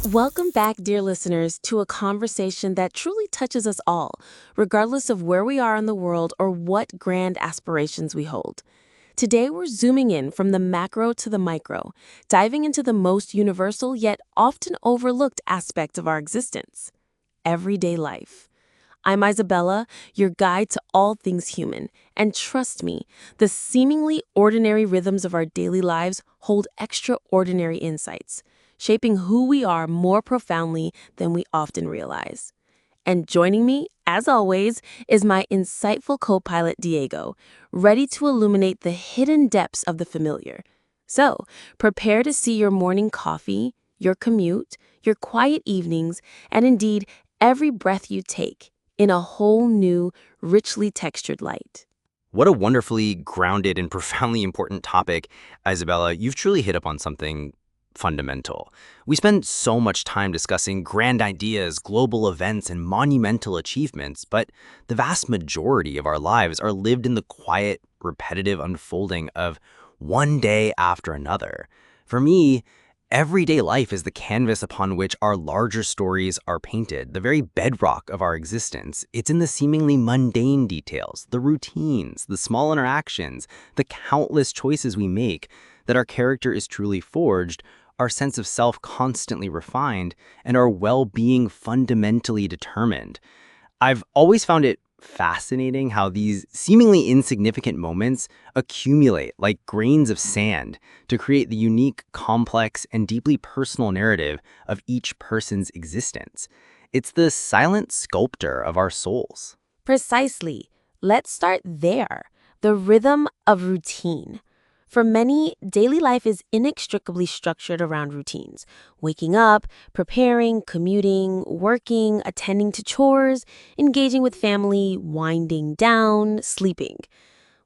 Welcome back, dear listeners, to a conversation that truly touches us all, regardless of where we are in the world or what grand aspirations we hold. Today, we're zooming in from the macro to the micro, diving into the most universal yet often overlooked aspect of our existence: everyday life. I'm Isabella, your guide to all things human, and trust me, the seemingly ordinary rhythms of our daily lives hold extraordinary insights, shaping who we are more profoundly than we often realize. And joining me, as always, is my insightful co pilot Diego, ready to illuminate the hidden depths of the familiar. So, prepare to see your morning coffee, your commute, your quiet evenings, and indeed, every breath you take in a whole new, richly textured light. What a wonderfully grounded and profoundly important topic, Isabella. You've truly hit upon something fundamental. We spend so much time discussing grand ideas, global events, and monumental achievements, but the vast majority of our lives are lived in the quiet, repetitive unfolding of one day after another. For me, everyday life is the canvas upon which our larger stories are painted, the very bedrock of our existence. It's in the seemingly mundane details, the routines, the small interactions, the countless choices we make that our character is truly forged, our sense of self constantly refined, and our well-being fundamentally determined. I've always found it fascinating how these seemingly insignificant moments accumulate like grains of sand to create the unique, complex, and deeply personal narrative of each person's existence. It's the silent sculptor of our souls. Precisely. Let's start there. The rhythm of routine. For many, daily life is inextricably structured around routines: waking up, preparing, commuting, working, attending to chores, engaging with family, winding down, sleeping.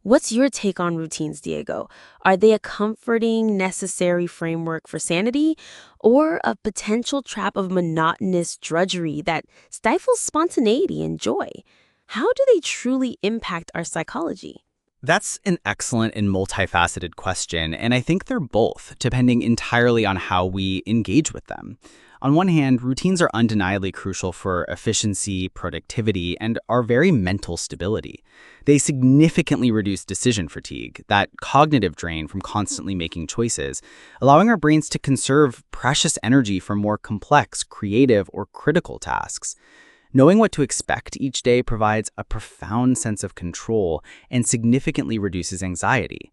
What's your take on routines, Diego? Are they a comforting, necessary framework for sanity, or a potential trap of monotonous drudgery that stifles spontaneity and joy? How do they truly impact our psychology? That's an excellent and multifaceted question, and I think they're both, depending entirely on how we engage with them. On one hand, routines are undeniably crucial for efficiency, productivity, and our very mental stability. They significantly reduce decision fatigue, that cognitive drain from constantly making choices, allowing our brains to conserve precious energy for more complex, creative, or critical tasks. Knowing what to expect each day provides a profound sense of control and significantly reduces anxiety.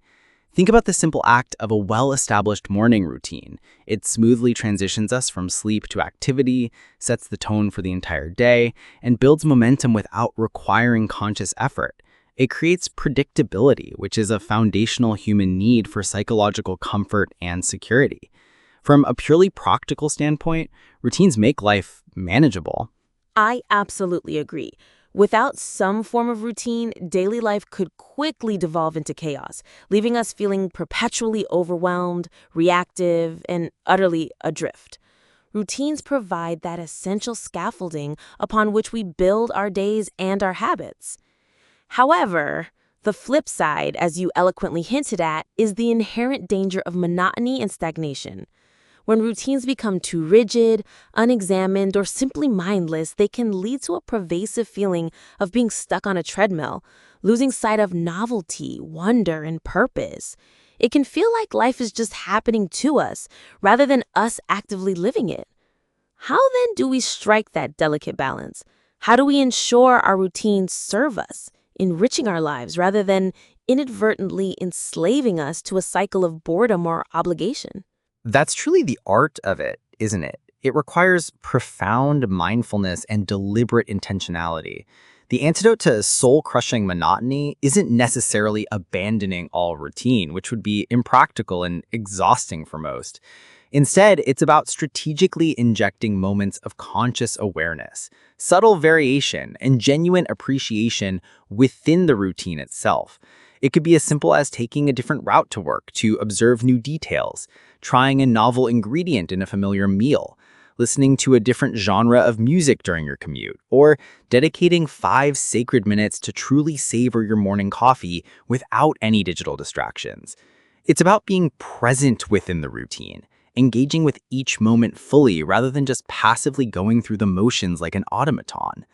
Think about the simple act of a well-established morning routine. It smoothly transitions us from sleep to activity, sets the tone for the entire day, and builds momentum without requiring conscious effort. It creates predictability, which is a foundational human need for psychological comfort and security. From a purely practical standpoint, routines make life manageable. I absolutely agree. Without some form of routine, daily life could quickly devolve into chaos, leaving us feeling perpetually overwhelmed, reactive, and utterly adrift. Routines provide that essential scaffolding upon which we build our days and our habits. However, the flip side, as you eloquently hinted at, is the inherent danger of monotony and stagnation. When routines become too rigid, unexamined, or simply mindless, they can lead to a pervasive feeling of being stuck on a treadmill, losing sight of novelty, wonder, and purpose. It can feel like life is just happening to us rather than us actively living it. How then do we strike that delicate balance? How do we ensure our routines serve us, enriching our lives rather than inadvertently enslaving us to a cycle of boredom or obligation? That's truly the art of it, isn't it? It requires profound mindfulness and deliberate intentionality. The antidote to soul-crushing monotony isn't necessarily abandoning all routine, which would be impractical and exhausting for most. Instead, it's about strategically injecting moments of conscious awareness, subtle variation, and genuine appreciation within the routine itself. It could be as simple as taking a different route to work to observe new details, trying a novel ingredient in a familiar meal, listening to a different genre of music during your commute, or dedicating 5 sacred minutes to truly savor your morning coffee without any digital distractions. It's about being present within the routine, engaging with each moment fully rather than just passively going through the motions like an automaton.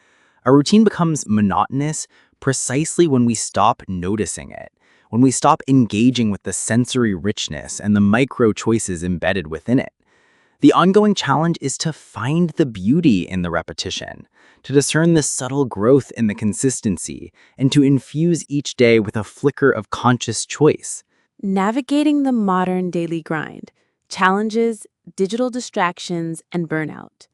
A routine becomes monotonous precisely when we stop noticing it, when we stop engaging with the sensory richness and the micro choices embedded within it. The ongoing challenge is to find the beauty in the repetition, to discern the subtle growth in the consistency, and to infuse each day with a flicker of conscious choice. Navigating the modern daily grind, challenges, digital distractions, and burnout.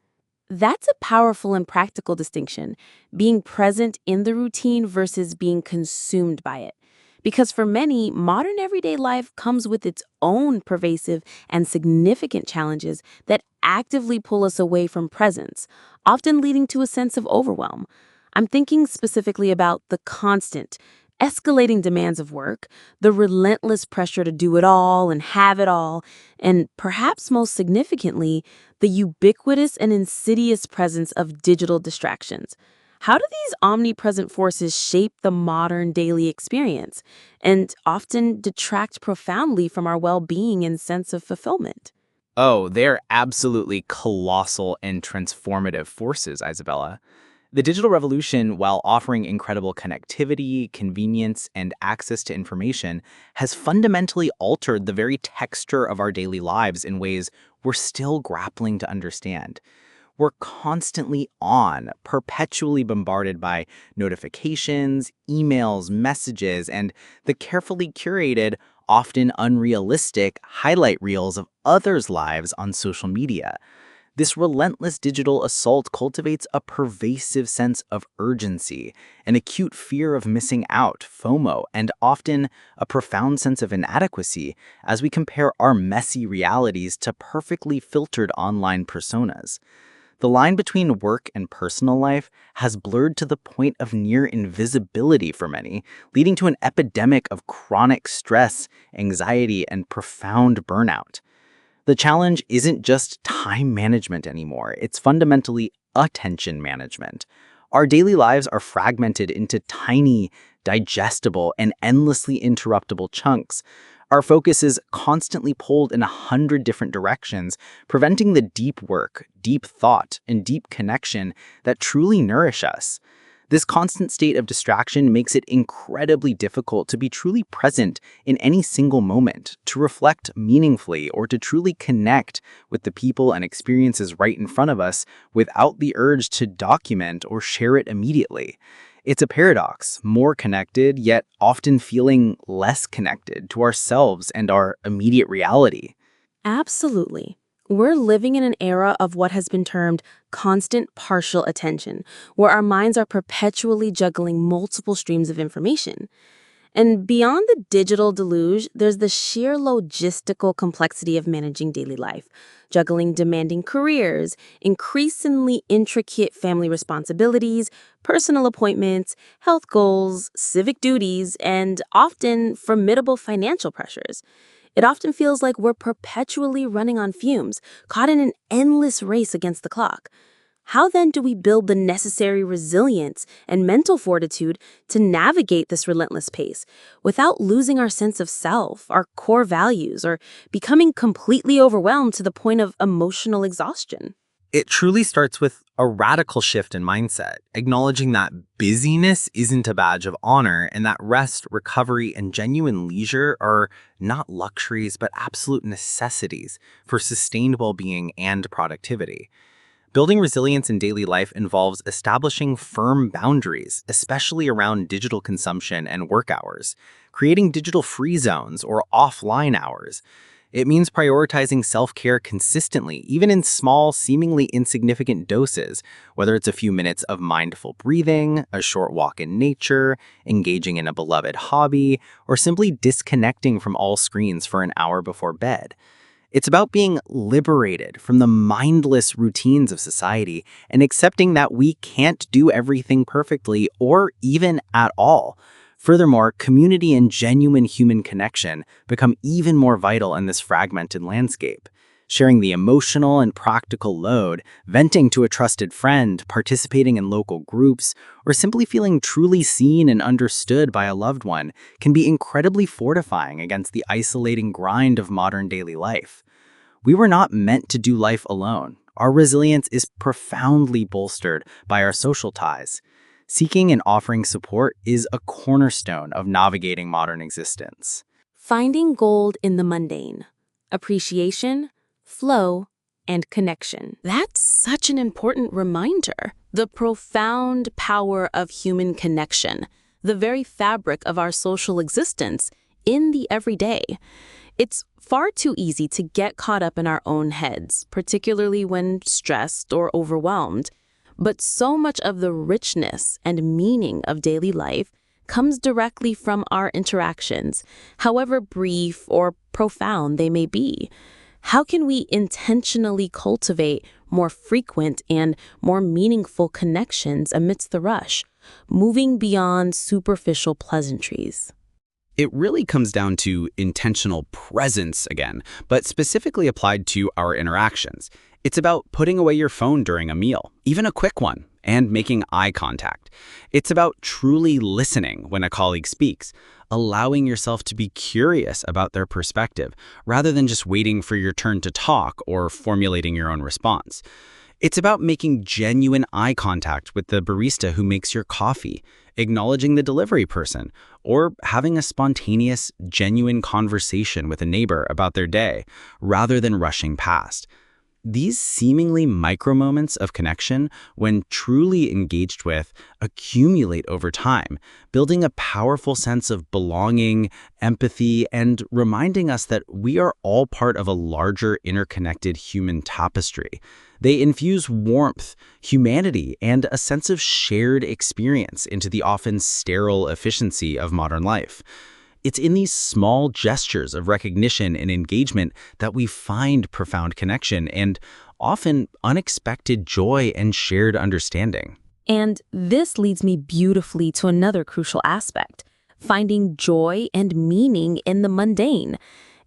That's a powerful and practical distinction, being present in the routine versus being consumed by it. Because for many, modern everyday life comes with its own pervasive and significant challenges that actively pull us away from presence, often leading to a sense of overwhelm. I'm thinking specifically about the constant, escalating demands of work, the relentless pressure to do it all and have it all, and perhaps most significantly, the ubiquitous and insidious presence of digital distractions. How do these omnipresent forces shape the modern daily experience and often detract profoundly from our well-being and sense of fulfillment? Oh, they're absolutely colossal and transformative forces, Isabella. The digital revolution, while offering incredible connectivity, convenience, and access to information, has fundamentally altered the very texture of our daily lives in ways we're still grappling to understand. We're constantly on, perpetually bombarded by notifications, emails, messages, and the carefully curated, often unrealistic highlight reels of others' lives on social media. This relentless digital assault cultivates a pervasive sense of urgency, an acute fear of missing out, FOMO, and often a profound sense of inadequacy as we compare our messy realities to perfectly filtered online personas. The line between work and personal life has blurred to the point of near invisibility for many, leading to an epidemic of chronic stress, anxiety, and profound burnout. The challenge isn't just time management anymore, it's fundamentally attention management. Our daily lives are fragmented into tiny, digestible, and endlessly interruptible chunks. Our focus is constantly pulled in 100 different directions, preventing the deep work, deep thought, and deep connection that truly nourish us. This constant state of distraction makes it incredibly difficult to be truly present in any single moment, to reflect meaningfully, or to truly connect with the people and experiences right in front of us without the urge to document or share it immediately. It's a paradox, more connected, yet often feeling less connected to ourselves and our immediate reality. Absolutely. We're living in an era of what has been termed constant partial attention, where our minds are perpetually juggling multiple streams of information. And beyond the digital deluge, there's the sheer logistical complexity of managing daily life, juggling demanding careers, increasingly intricate family responsibilities, personal appointments, health goals, civic duties, and often formidable financial pressures. It often feels like we're perpetually running on fumes, caught in an endless race against the clock. How then do we build the necessary resilience and mental fortitude to navigate this relentless pace without losing our sense of self, our core values, or becoming completely overwhelmed to the point of emotional exhaustion? It truly starts with a radical shift in mindset, acknowledging that busyness isn't a badge of honor and that rest, recovery, and genuine leisure are not luxuries but absolute necessities for sustained well-being and productivity. Building resilience in daily life involves establishing firm boundaries, especially around digital consumption and work hours, creating digital free zones or offline hours. It means prioritizing self-care consistently, even in small, seemingly insignificant doses, whether it's a few minutes of mindful breathing, a short walk in nature, engaging in a beloved hobby, or simply disconnecting from all screens for an hour before bed. It's about being liberated from the mindless routines of society and accepting that we can't do everything perfectly or even at all. Furthermore, community and genuine human connection become even more vital in this fragmented landscape. Sharing the emotional and practical load, venting to a trusted friend, participating in local groups, or simply feeling truly seen and understood by a loved one can be incredibly fortifying against the isolating grind of modern daily life. We were not meant to do life alone. Our resilience is profoundly bolstered by our social ties. Seeking and offering support is a cornerstone of navigating modern existence. Finding gold in the mundane, appreciation, flow, and connection. That's such an important reminder. The profound power of human connection, the very fabric of our social existence in the everyday. It's far too easy to get caught up in our own heads, particularly when stressed or overwhelmed. But so much of the richness and meaning of daily life comes directly from our interactions, however brief or profound they may be. How can we intentionally cultivate more frequent and more meaningful connections amidst the rush, moving beyond superficial pleasantries? It really comes down to intentional presence again, but specifically applied to our interactions. It's about putting away your phone during a meal, even a quick one, and making eye contact. It's about truly listening when a colleague speaks, allowing yourself to be curious about their perspective, rather than just waiting for your turn to talk or formulating your own response. It's about making genuine eye contact with the barista who makes your coffee, acknowledging the delivery person, or having a spontaneous, genuine conversation with a neighbor about their day, rather than rushing past. These seemingly micro moments of connection, when truly engaged with, accumulate over time, building a powerful sense of belonging, empathy, and reminding us that we are all part of a larger interconnected human tapestry. They infuse warmth, humanity, and a sense of shared experience into the often sterile efficiency of modern life. It's in these small gestures of recognition and engagement that we find profound connection and often unexpected joy and shared understanding. And this leads me beautifully to another crucial aspect, finding joy and meaning in the mundane.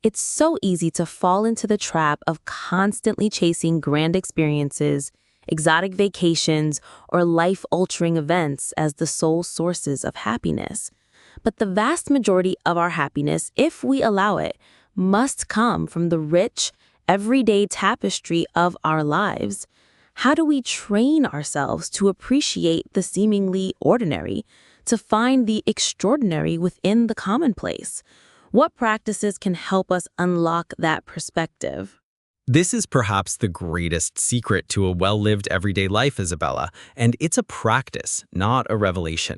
It's so easy to fall into the trap of constantly chasing grand experiences, exotic vacations, or life-altering events as the sole sources of happiness. But the vast majority of our happiness, if we allow it, must come from the rich, everyday tapestry of our lives. How do we train ourselves to appreciate the seemingly ordinary, to find the extraordinary within the commonplace? What practices can help us unlock that perspective? This is perhaps the greatest secret to a well-lived everyday life, Isabella, and it's a practice, not a revelation.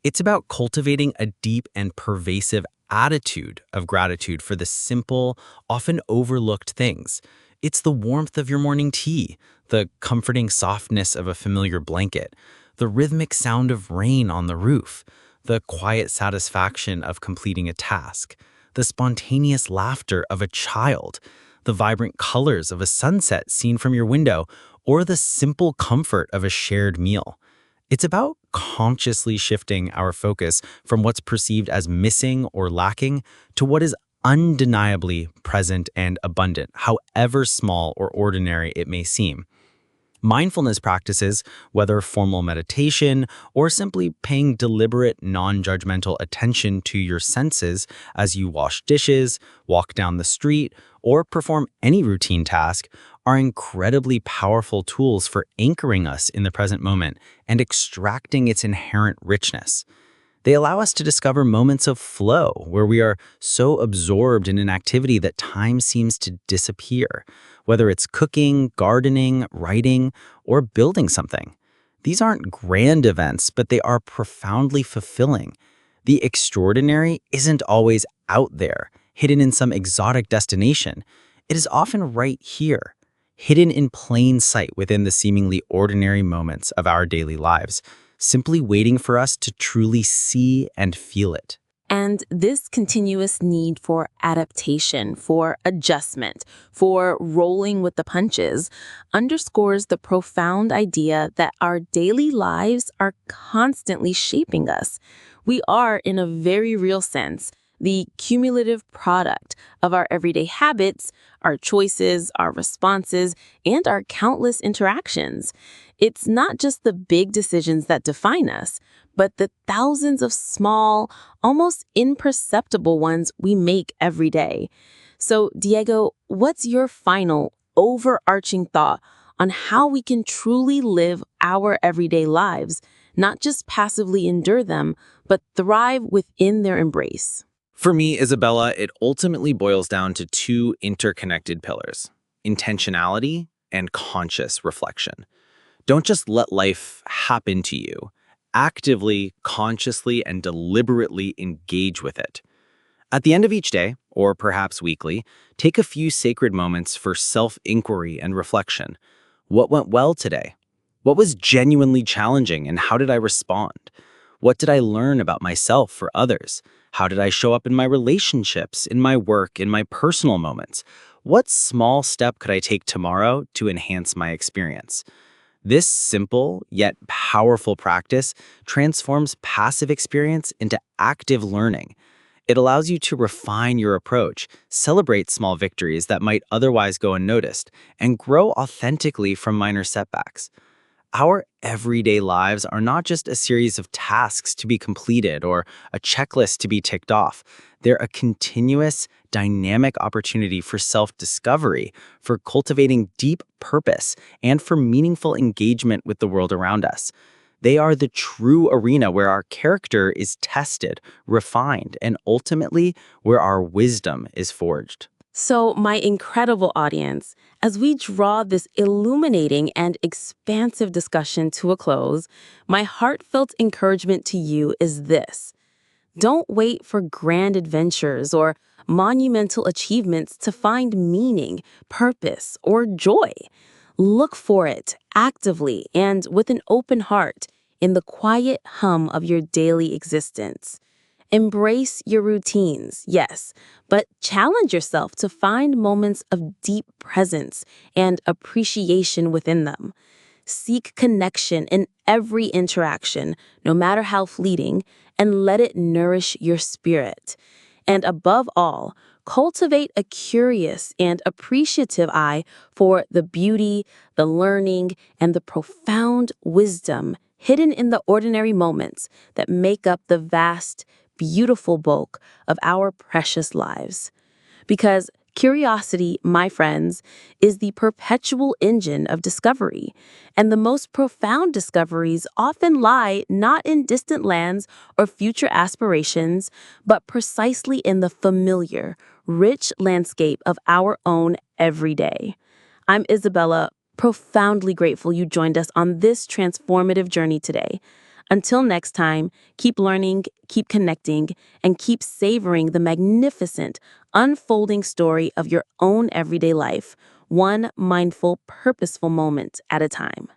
It's about cultivating a deep and pervasive attitude of gratitude for the simple, often overlooked things. It's the warmth of your morning tea, the comforting softness of a familiar blanket, the rhythmic sound of rain on the roof, the quiet satisfaction of completing a task, the spontaneous laughter of a child, the vibrant colors of a sunset seen from your window, or the simple comfort of a shared meal. It's about consciously shifting our focus from what's perceived as missing or lacking to what is undeniably present and abundant, however small or ordinary it may seem. Mindfulness practices, whether formal meditation or simply paying deliberate, non-judgmental attention to your senses as you wash dishes, walk down the street, or perform any routine task, are incredibly powerful tools for anchoring us in the present moment and extracting its inherent richness. They allow us to discover moments of flow where we are so absorbed in an activity that time seems to disappear, whether it's cooking, gardening, writing, or building something. These aren't grand events, but they are profoundly fulfilling. The extraordinary isn't always out there, hidden in some exotic destination. It is often right here, hidden in plain sight within the seemingly ordinary moments of our daily lives, simply waiting for us to truly see and feel it. And this continuous need for adaptation, for adjustment, for rolling with the punches, underscores the profound idea that our daily lives are constantly shaping us. We are, in a very real sense, the cumulative product of our everyday habits, our choices, our responses, and our countless interactions. It's not just the big decisions that define us, but the thousands of small, almost imperceptible ones we make every day. So, Diego, what's your final overarching thought on how we can truly live our everyday lives, not just passively endure them, but thrive within their embrace? For me, Isabella, it ultimately boils down to two interconnected pillars: intentionality and conscious reflection. Don't just let life happen to you. Actively, consciously, and deliberately engage with it. At the end of each day, or perhaps weekly, take a few sacred moments for self-inquiry and reflection. What went well today? What was genuinely challenging, and how did I respond? What did I learn about myself or others? How did I show up in my relationships, in my work, in my personal moments? What small step could I take tomorrow to enhance my experience? This simple yet powerful practice transforms passive experience into active learning. It allows you to refine your approach, celebrate small victories that might otherwise go unnoticed, and grow authentically from minor setbacks. Our everyday lives are not just a series of tasks to be completed or a checklist to be ticked off. They're a continuous, dynamic opportunity for self-discovery, for cultivating deep purpose, and for meaningful engagement with the world around us. They are the true arena where our character is tested, refined, and ultimately where our wisdom is forged. So, my incredible audience, as we draw this illuminating and expansive discussion to a close, my heartfelt encouragement to you is this. Don't wait for grand adventures or monumental achievements to find meaning, purpose, or joy. Look for it actively and with an open heart in the quiet hum of your daily existence. Embrace your routines, yes, but challenge yourself to find moments of deep presence and appreciation within them. Seek connection in every interaction, no matter how fleeting, and let it nourish your spirit. And above all, cultivate a curious and appreciative eye for the beauty, the learning, and the profound wisdom hidden in the ordinary moments that make up the vast, beautiful bulk of our precious lives. Because curiosity, my friends, is the perpetual engine of discovery, and the most profound discoveries often lie not in distant lands or future aspirations, but precisely in the familiar, rich landscape of our own everyday. I'm Isabella, profoundly grateful you joined us on this transformative journey today. Until next time, keep learning, keep connecting, and keep savoring the magnificent, unfolding story of your own everyday life, one mindful, purposeful moment at a time.